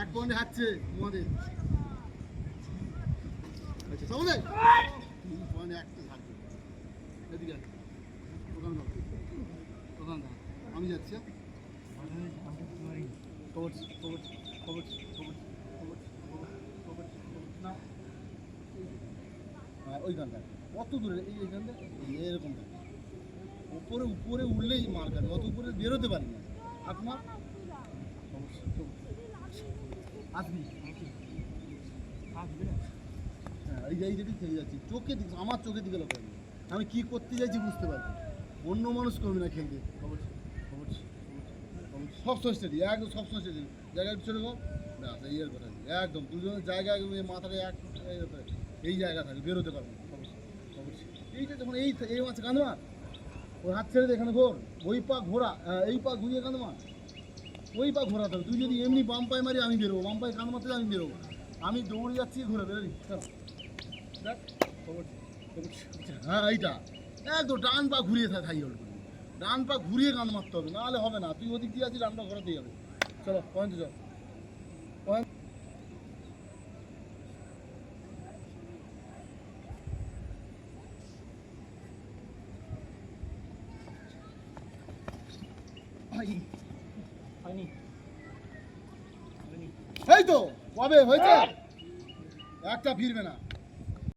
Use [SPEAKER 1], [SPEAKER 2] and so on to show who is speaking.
[SPEAKER 1] এক পয়েন্টে হাঁটছে আমাদের। আচ্ছা সামনে 3 পয়েন্ট একটা থাকবে। এদিকে ওখান আমি যাচ্ছি। ওইখানটা কত দূরে এইখানটা এরকম উপরে উপরে উঠলেই মার কাটে, অত উপরে বেরোতে পারি না। আপনার আসবি হ্যাঁ এই যেটি থেকে যাচ্ছি চোখে দিকে, আমার চোখের দিকে লোক আমি কী করতে চাইছি বুঝতে পারছি। অন্য মানুষ করবি না খেলতে সবসময় স্টেডি, একদম সবসময় স্টেডি জায়গায় চলে গো না ইয়ের কথা একদম দুজনের জায়গায় মাথাটা এক এই জায়গা থাকে, বেরোতে পারবে না। এইটা যখন এই মাছ কাঁদমা ওই হাত ছেড়ে দে, এখানে ঘোর, ওই পা ঘোরা, এই পা ঘুরিয়ে কাঁদমা, ওই পা ঘোরাতে হবে। তুই যদি এমনি বাম পায়ে মারি আমি বেরোবো, বাম পায়ে কাঁদ মারতে আমি বেরোবো, আমি দৌড়ে যাচ্ছি ঘুরে বেরোবি। দেখ হ্যাঁ এইটা একদম ডান পা ঘুরিয়ে থাকি হোল্ড করবি, ডান পা ঘুরিয়ে কাঁদ মারতে হবে, নাহলে হবে না। তুই ওদিক দিয়ে আছিস, ডান পা ঘোরাতেই হবে। চলো পয়েন্টে চল পয়েন্ট। এই তো কবে হয়েছে, একটা ফিরবে না।